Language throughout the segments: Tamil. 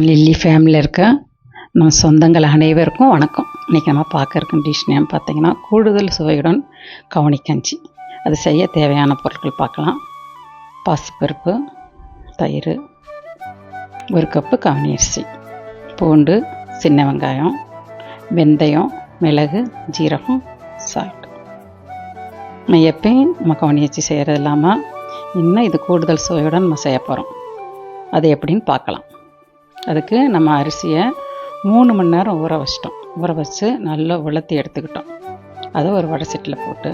லில்லி ஃபேமிலியில் இருக்க நம்ம சொந்தங்கள் அனைவருக்கும் வணக்கம். இன்றைக்கி நம்ம பார்க்க இருக்க டிஷ் நேம் பார்த்திங்கன்னா கூடுதல் சுவையுடன் கவுனிக்கஞ்சி. அது செய்ய தேவையான பொருட்கள் பார்க்கலாம். பாசிப்பருப்பு, தயிர், 1 கப்பு கவுனி அரிசி, பூண்டு, சின்ன வெங்காயம், வெந்தயம், மிளகு, ஜீரகம், சால்ட். நம்ம எப்பயும் நம்ம கவுனி அரிசி செய்கிறது இல்லாமல் இன்னும் இது கூடுதல் சுவையுடன் நம்ம செய்ய போகிறோம். அது எப்படின்னு பார்க்கலாம். அதுக்கு நம்ம அரிசியை 3 மணி நேரம் ஊற வச்சிட்டோம். ஊற வச்சு நல்லா உலர்த்தி எடுத்துக்கிட்டோம். அதை ஒரு வடை சட்டியில் போட்டு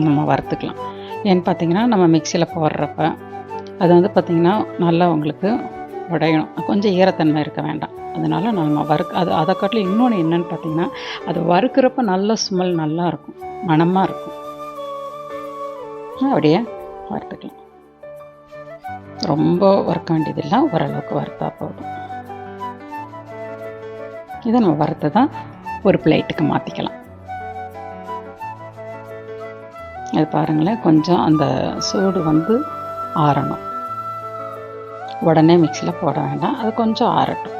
நம்ம வறுத்துக்கலாம். ஏன்னு பார்த்திங்கன்னா நம்ம மிக்சியில் போடுறப்ப அது வந்து பார்த்திங்கன்னா நல்லா உங்களுக்கு உடையணும், கொஞ்சம் ஈரத்தன்மை இருக்க வேண்டாம். அதனால் நம்ம அதை காட்டிலும் இன்னொன்று என்னென்னு பார்த்திங்கன்னா அது வறுக்கிறப்ப நல்ல ஸ்மெல் நல்லா இருக்கும், மணமாக இருக்கும். அப்படியே வறுத்துக்கலாம். ரொம்ப வறுக்க வேண்டியதில்லை, ஓரளவுக்கு வறுத்தா போதும். இதை நம்ம வறுத்து தான் ஒரு பிளேட்டுக்கு மாற்றிக்கலாம். அது பாருங்களேன், கொஞ்சம் அந்த சூடு வந்து ஆறணும். உடனே மிக்சியில் போட வேண்டாம், அது கொஞ்சம் ஆறட்டும்.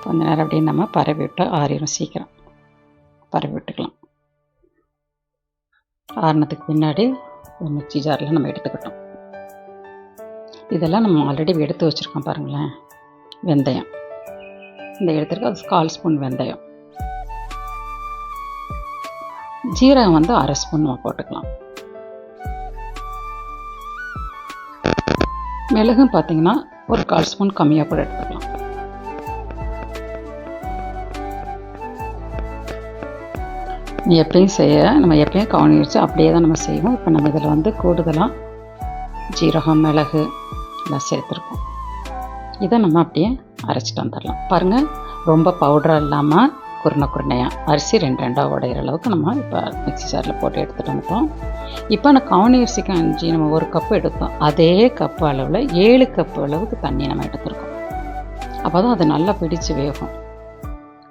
கொஞ்ச நேரம் அப்படியே நம்ம பரவி விட்டு ஆறிடும், சீக்கிரம் பரவி விட்டுக்கலாம். ஆறினத்துக்கு பின்னாடி ஒரு மிக்சி ஜாரில் நம்ம எடுத்துக்கிட்டோம். இதெல்லாம் நம்ம ஆல்ரெடி எடுத்து வச்சுருக்கோம் பாருங்களேன். வெந்தயம் இந்த எடுத்துருக்கு, அது 1/4 ஸ்பூன் வெந்தயம். ஜீரகம் வந்து 1/2 ஸ்பூன் நம்ம போட்டுக்கலாம். மிளகும் பார்த்திங்கன்னா ஒரு 1/4 ஸ்பூன் கம்மியாக கூட எடுத்துக்கலாம். நம்ம எப்பயும் கவுனி வச்சு அப்படியே தான் நம்ம செய்வோம். இப்போ நம்ம இதில் வந்து கூடுதலாக ஜீரகம், மிளகு எல்லாம் சேர்த்துருக்கோம். இதை நம்ம அப்படியே அரைச்சிட்டு வந்துடலாம். பாருங்கள், ரொம்ப பவுடராக இல்லாமல் குருணையாக அரிசி 2 உடையிற அளவுக்கு நம்ம இப்போ மிக்சி ஜாரில் போட்டு எடுத்துகிட்டு வந்துட்டோம். இப்போ நான் கவுனி அரிசி கஞ்சி நம்ம 1 கப்பு எடுத்தோம், அதே கப்பு அளவில் 7 கப்பு அளவுக்கு தண்ணி நம்ம எடுத்துருக்கோம். அப்போ தான் அது நல்லா பிடிச்சு வேகும்.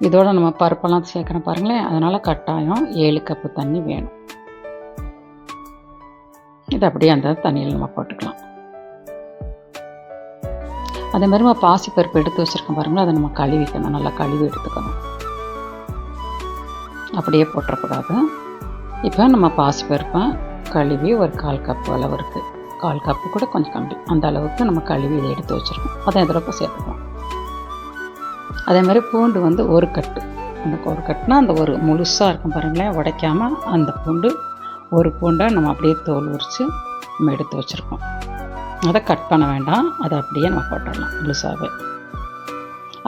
இதோட நம்ம பருப்பெல்லாம் சேர்க்கணும் பாருங்களேன், அதனால் கட்டாயம் 7 கப்பு தண்ணி வேணும். இது அப்படியே அந்த தண்ணியில் நம்ம போட்டுக்கலாம். அதே மாதிரி நம்ம பாசிப்பருப்பு எடுத்து வச்சுருக்கோம் பாருங்களேன், அதை நம்ம கழுவிக்கணும், நல்லா கழுவி எடுத்துக்கணும். அப்படியே போட்டுறக்கூடாது. இப்போ நம்ம பாசிப்பருப்பை கழுவி ஒரு 1/4 கப்பு அளவு இருக்குது, 1/4 கப்பு கூட கொஞ்சம் கம்மி, அந்த அளவுக்கு நம்ம கழுவி இதை எடுத்து வச்சுருக்கோம். அதை இதில் சேர்த்துக்கலாம். அதே மாதிரி பூண்டு வந்து 1 கட்டு, அந்த 1 கட்டுனா அந்த ஒரு முழுசாக இருக்கும் பாருங்களேன், உடைக்காமல் அந்த பூண்டு 1 பூண்டை நம்ம அப்படியே தோல் உரித்து நம்ம எடுத்து வச்சுருக்கோம். அதை கட் பண்ண வேண்டாம், அதை அப்படியே நம்ம போட்டுடலாம் முழுசாகவே.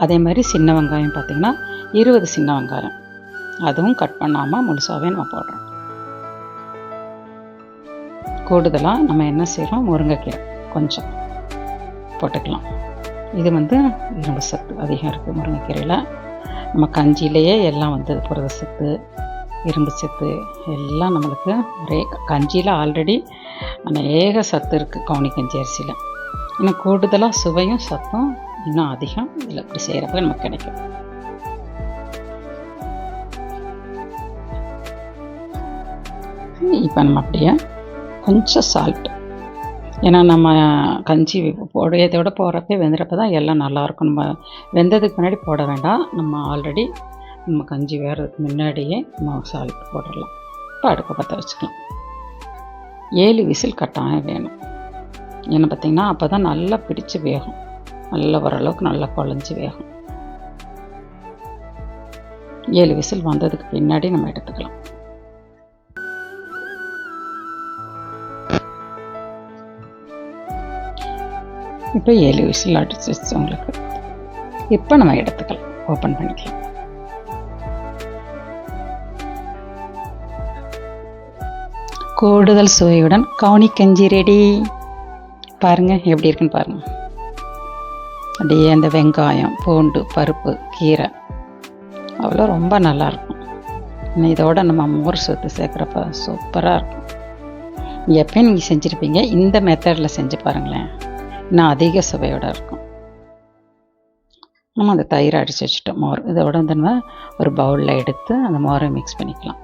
அதே மாதிரி சின்ன வெங்காயம் பார்த்திங்கன்னா 20 சின்ன வெங்காயம், அதுவும் கட் பண்ணாமல் முழுசாகவே நம்ம போடுறோம். கூடுதலாக நம்ம என்ன செய்கிறோம், முருங்கைக்கீரை கொஞ்சம் போட்டுக்கலாம். இது வந்து இரும்பு சத்து அதிகம் இருக்குது முருங்கைக்கீரையில். நம்ம கஞ்சியிலேயே எல்லாம் வந்து புரத சத்து, இரும்பு சத்து எல்லாம் நம்மளுக்கு ஒரே கஞ்சியில் ஆல்ரெடி அநேக சத்து இருக்குது கவுனி கஞ்சி அரிசியில். இன்னும் கூடுதலாக சுவையும் சத்தும் இன்னும் அதிகம் இதில் இப்படி செய்கிறப்ப நமக்கு கிடைக்கும். இப்போ நம்ம அப்படியே கொஞ்சம் சால்ட்டு, ஏன்னா நம்ம கஞ்சி போடுறதோட போடுறப்ப வெந்துறப்ப தான் எல்லாம் நல்லாயிருக்கும். நம்ம வெந்ததுக்கு முன்னாடி போட வேண்டாம், நம்ம ஆல்ரெடி நம்ம கஞ்சி வேறதுக்கு முன்னாடியே நம்ம சால்ட் போடலாம். இப்போ அடுப்பை பற்ற வச்சுக்கலாம். 7 விசில் கட்டாயம் வேணும். ஏன்னா பார்த்திங்கன்னா அப்போ தான் நல்லா பிடிச்சி வேகும், நல்லா ஓரளவுக்கு நல்லா குழஞ்சி வேகும். 7 விசில் வந்ததுக்கு பின்னாடி நம்ம எடுத்துக்கலாம். இப்போ 7 விசில் அடிச்சிச்சு உங்களுக்கு. இப்போ நம்ம எடுத்துக்கலாம், ஓப்பன் பண்ணிக்கலாம். கூடுதல் சுவையுடன் கவுனி கஞ்சி ரெடி. பாருங்கள் எப்படி இருக்குன்னு பாருங்கள். அப்படியே அந்த வெங்காயம், பூண்டு, பருப்பு, கீரை அவ்வளோ ரொம்ப நல்லாயிருக்கும். இதோட நம்ம மோர் சொத்து சேர்க்குறப்ப சூப்பராக இருக்கும். எப்பயும் நீங்கள் செஞ்சுருப்பீங்க, இந்த மெத்தடில் செஞ்சு பாருங்களேன், இன்னும் அதிக சுவையோடு இருக்கும். நம்ம அந்த தயிரை அடித்து வச்சுட்டோம், மோர். இதோட வந்து நம்ம ஒரு பவுலில் எடுத்து அந்த மோரை மிக்ஸ் பண்ணிக்கலாம்.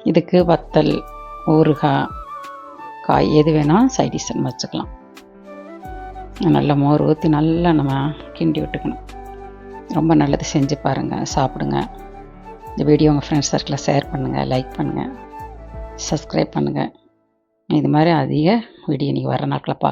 இதுக்கு வத்தல், ஊறுகாய், காய் எது வேணால் சைடிஷ் வச்சுக்கலாம். நல்லா மோர் ஊற்றி நல்லா நம்ம கிண்டி விட்டுக்கணும். ரொம்ப நல்லது, செஞ்சு பாருங்கள், சாப்பிடுங்க. இந்த வீடியோ உங்கள் ஃப்ரெண்ட்ஸ் சர்க்கிளில் ஷேர் பண்ணுங்கள், லைக் பண்ணுங்கள், சப்ஸ்கிரைப் பண்ணுங்கள். இது மாதிரி அதிக வீடியோ நீங்கள் வர நாட்களில் பார்க்க